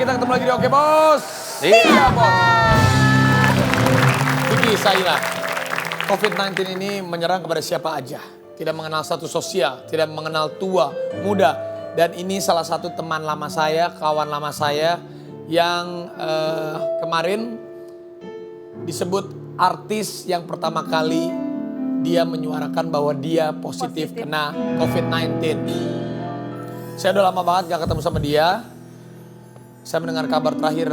kita ketemu lagi di Oke Bos. Iya Bos. Vicky Saila, COVID-19 ini menyerang kepada siapa aja. Tidak mengenal status sosial, tidak mengenal tua, muda. Dan ini salah satu teman lama saya, kawan lama saya yang kemarin disebut artis yang pertama kali dia menyuarakan bahwa dia positif kena COVID-19. Saya udah lama banget gak ketemu sama dia. Saya mendengar kabar terakhir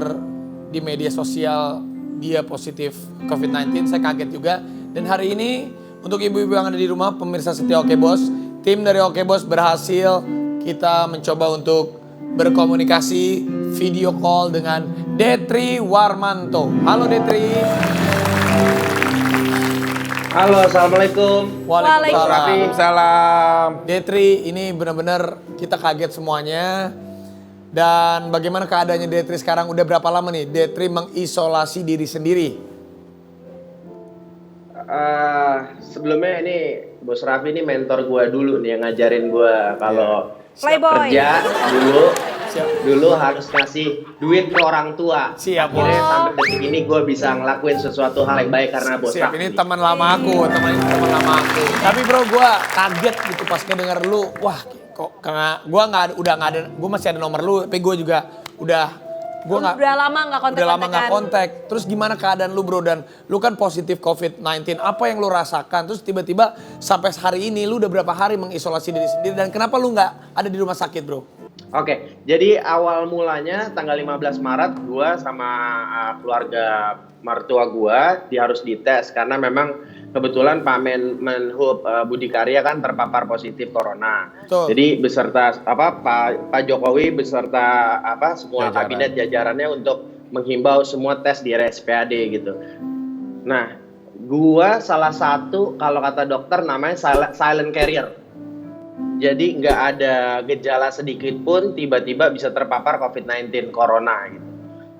di media sosial dia positif COVID-19. Saya kaget juga. Dan hari ini untuk ibu-ibu yang ada di rumah, pemirsa setia Oke Bos, tim dari Oke Bos berhasil kita mencoba untuk berkomunikasi video call dengan Detri Warmanto. Halo Detri. Halo, assalamualaikum. Waalaikumsalam. Detri, ini benar-benar kita kaget semuanya. Dan bagaimana keadaannya Detri sekarang? Udah berapa lama nih Detri mengisolasi diri sendiri? Sebelumnya ini Bos Raffi ini mentor gue dulu nih yang ngajarin gue kalau kerja dulu harus ngasih duit ke orang tua. Siap, Akhirnya sampai detik ini gue bisa ngelakuin sesuatu hal yang baik karena Bos Siap, Raffi. ini teman lama aku, teman lama aku. Tapi bro, gue kaget gitu pas ngedenger lu. Wah, kok karena gue gue masih ada nomor lu, tapi gue juga udah lama nggak kontak. Terus gimana keadaan lu bro, dan lu kan positif COVID-19, apa yang lu rasakan? Terus tiba-tiba sampai hari ini lu udah berapa hari mengisolasi diri sendiri, dan kenapa lu nggak ada di rumah sakit bro? Oke, jadi awal mulanya tanggal 15 Maret gue sama keluarga mertua gue harus dites karena memang kebetulan Pak Menhub Budi Karya kan terpapar positif corona. Betul. Jadi beserta Pak Jokowi beserta semua kabinet jajarannya untuk menghimbau semua tes di RSPAD gitu. Nah, gua salah satu kalau kata dokter namanya silent carrier. Jadi nggak ada gejala sedikit pun tiba-tiba bisa terpapar COVID-19 corona gitu.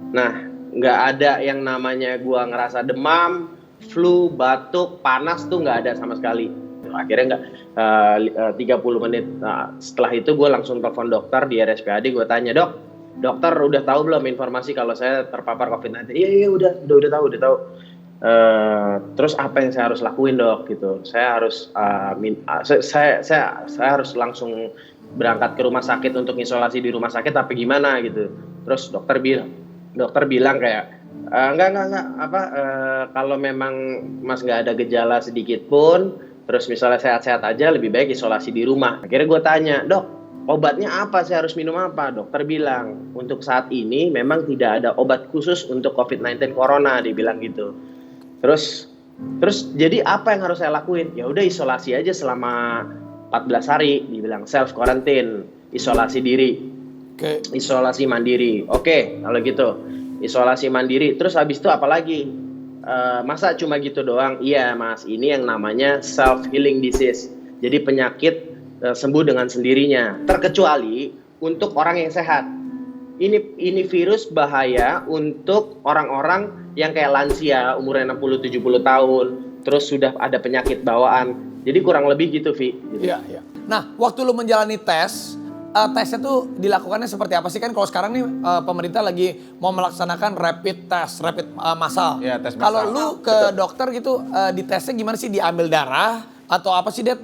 Nah, nggak ada yang namanya gua ngerasa demam, flu, batuk, panas tuh nggak ada sama sekali. Akhirnya 30 menit setelah itu gue langsung telepon dokter di RSPAD. Gue tanya, dokter udah tahu belum informasi kalau saya terpapar COVID-19? Iya udah tahu. Terus apa yang saya harus lakuin dok gitu? Saya harus saya harus langsung berangkat ke rumah sakit untuk isolasi di rumah sakit apa gimana gitu? Terus dokter bilang kayak enggak kalau memang Mas nggak ada gejala sedikit pun, terus misalnya sehat-sehat aja, lebih baik isolasi di rumah. Akhirnya gue tanya, dok, obatnya apa? Saya harus minum apa? Dokter bilang, untuk saat ini memang tidak ada obat khusus untuk COVID-19 corona, dia bilang gitu. Terus jadi apa yang harus saya lakuin? Ya udah isolasi aja selama 14 hari, dibilang self quarantine, isolasi diri. Oke. Isolasi mandiri. Oke, kalau gitu. Isolasi mandiri. Terus habis itu apa lagi? Masa cuma gitu doang? Iya mas, ini yang namanya self healing disease. Jadi penyakit sembuh dengan sendirinya. Terkecuali untuk orang yang sehat. Ini virus bahaya untuk orang-orang yang kayak lansia, umurnya 60-70 tahun, terus sudah ada penyakit bawaan. Jadi kurang lebih gitu, Vi. Iya. Nah, waktu lu menjalani tesnya tuh dilakukannya seperti apa sih? Kan kalau sekarang nih pemerintah lagi mau melaksanakan rapid massal. Iya, tes massal. Kalau lu ke dokter gitu, ditesnya gimana sih? Diambil darah atau apa sih, Det?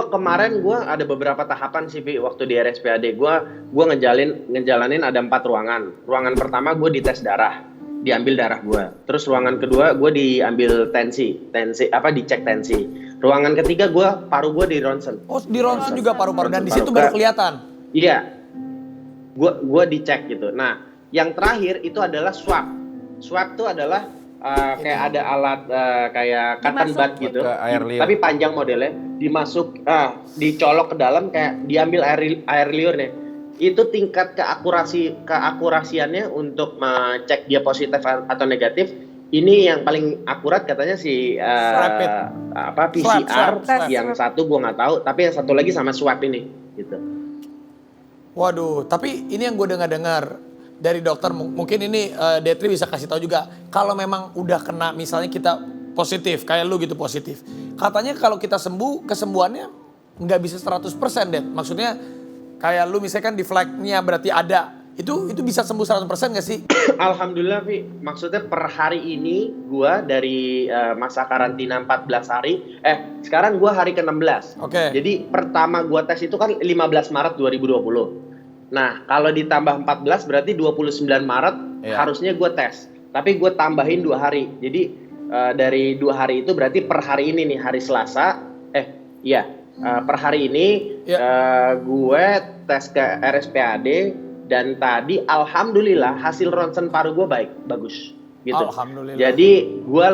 Kemarin ada beberapa tahapan sih, Vi, waktu di RSPAD. Gue ngejalanin ada 4 ruangan. Ruangan pertama gue dites darah, diambil darah gue. Terus ruangan kedua gue diambil dicek tensi. Ruangan ketiga paru gue di ronsen. Oh, di ronsen juga paru-paru, dan di situ baru kelihatan. Iya, gue dicek gitu. Nah, yang terakhir itu adalah swab. Swab itu adalah kayak ada alat kayak cotton bud gitu, tapi panjang modelnya, dicolok ke dalam kayak diambil air liur nih. Itu tingkat keakurasiannya untuk cek dia positif atau negatif. Ini yang paling akurat katanya si PCR. Yang satu gue nggak tahu, tapi yang satu lagi sama swab ini gitu. Waduh, tapi ini yang gue dengar dari dokter, mungkin ini Detri bisa kasih tahu juga. Kalau memang udah kena, misalnya kita positif, kayak lu gitu positif. Katanya kalau kita sembuh, kesembuhannya nggak bisa 100%, Det. Maksudnya Kayak lu misalkan di flagnya berarti ada. Itu bisa sembuh 100% gak sih? Alhamdulillah, Vi. Maksudnya per hari ini gua dari masa karantina 14 hari, sekarang gua hari ke-16. Oke. Jadi pertama gua tes itu kan 15 Maret 2020. Nah, kalau ditambah 14 berarti 29 Maret harusnya gua tes. Tapi gua tambahin 2 hari. Jadi dari 2 hari itu berarti per hari ini nih, hari Selasa. Per hari ini gue tes ke RSPAD. Dan tadi alhamdulillah hasil ronsen paru gue bagus gitu. Alhamdulillah. Jadi gue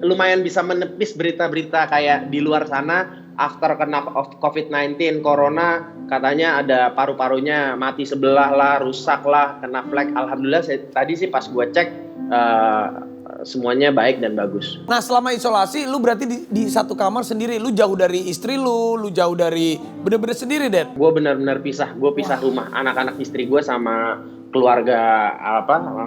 lumayan bisa menepis berita-berita kayak di luar sana after kena COVID-19 corona katanya ada paru-parunya mati sebelah lah, rusak lah, kena flek. Alhamdulillah tadi sih pas gue cek semuanya baik dan bagus. Nah selama isolasi lu berarti di satu kamar sendiri, lu jauh dari istri lu jauh dari bener-bener sendiri, Dad? Gue benar-benar pisah rumah, anak-anak istri gue sama keluarga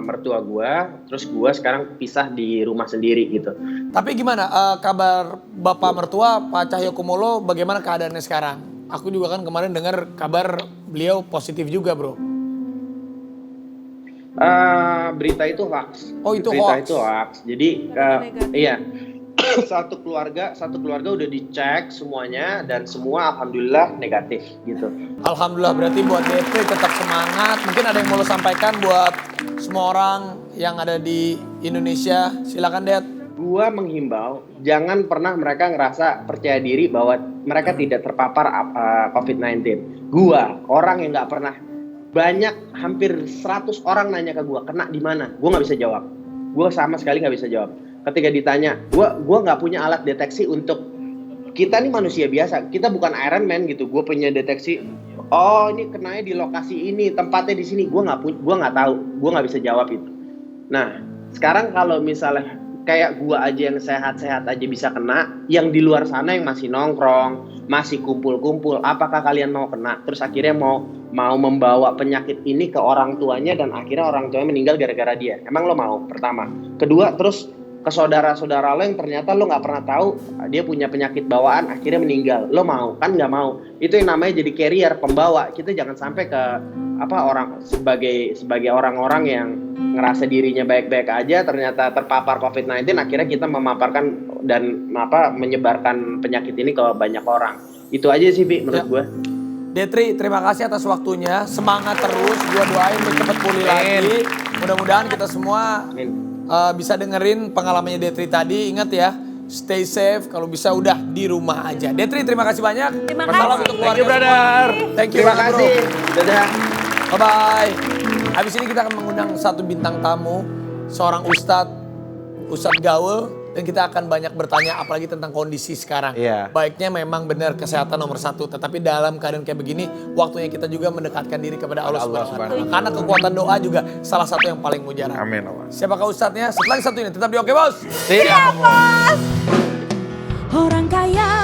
mertua gue, terus gue sekarang pisah di rumah sendiri gitu. Tapi gimana kabar Bapak mertua Pak Cahyokumolo, bagaimana keadaannya sekarang? Aku juga kan kemarin dengar kabar beliau positif juga, bro. Berita itu hoax. Oh, itu berita hoax. itu hoax. Jadi iya. satu keluarga udah dicek semuanya dan semua alhamdulillah negatif gitu. Alhamdulillah, berarti buat DP tetap semangat. Mungkin ada yang mau lo sampaikan buat semua orang yang ada di Indonesia. Silakan, Dad. Gua menghimbau jangan pernah mereka ngerasa percaya diri bahwa mereka tidak terpapar COVID-19. Gua orang yang nggak pernah. Banyak, hampir 100 orang nanya ke gue, kena di mana? Gue nggak bisa jawab. Gue sama sekali nggak bisa jawab. Ketika ditanya, gue nggak punya alat deteksi untuk kita nih manusia biasa. Kita bukan Iron Man gitu. Gue punya deteksi. Oh ini kenanya di lokasi ini, tempatnya di sini. Gue nggak tahu. Gue nggak bisa jawab itu. Nah sekarang kalau misalnya kayak gue aja yang sehat-sehat aja bisa kena, yang di luar sana yang masih nongkrong, masih kumpul-kumpul, apakah kalian mau kena? Terus akhirnya mau membawa penyakit ini ke orang tuanya dan akhirnya orang tuanya meninggal gara-gara dia. Emang lo mau? Pertama. Kedua, terus ke saudara-saudara lo yang ternyata lo nggak pernah tahu dia punya penyakit bawaan akhirnya meninggal. Lo mau? Kan nggak mau. Itu yang namanya jadi carrier, pembawa. Kita jangan sampai ke orang sebagai orang-orang yang ngerasa dirinya baik-baik aja ternyata terpapar COVID-19 akhirnya kita memaparkan dan menyebarkan penyakit ini ke banyak orang. Itu aja sih Bi menurut gue. Detri, terima kasih atas waktunya. Semangat terus, gua doain lu cepet pulih lagi. Mudah-mudahan kita semua bisa dengerin pengalamannya Detri tadi. Ingat ya, stay safe, kalau bisa udah di rumah aja. Detri, terima kasih banyak. Terima Salam kasih. untuk Thank keluarga you, brother. semua. Thank you. Terima kasih. Dadah. Bye-bye. Habis ini kita akan mengundang satu bintang tamu, seorang Ustadz gaul, dan kita akan banyak bertanya apalagi tentang kondisi sekarang. Iya. Baiknya memang benar kesehatan nomor 1, tetapi dalam keadaan kayak begini, waktunya kita juga mendekatkan diri kepada Allah Subhanahu wa Ta'ala. Karena kekuatan doa juga salah satu yang paling mujarab. Amin, Allah. Siapakah Ustadznya? Setelah yang satu ini tetap di Oke Bos. Siap. Orang kaya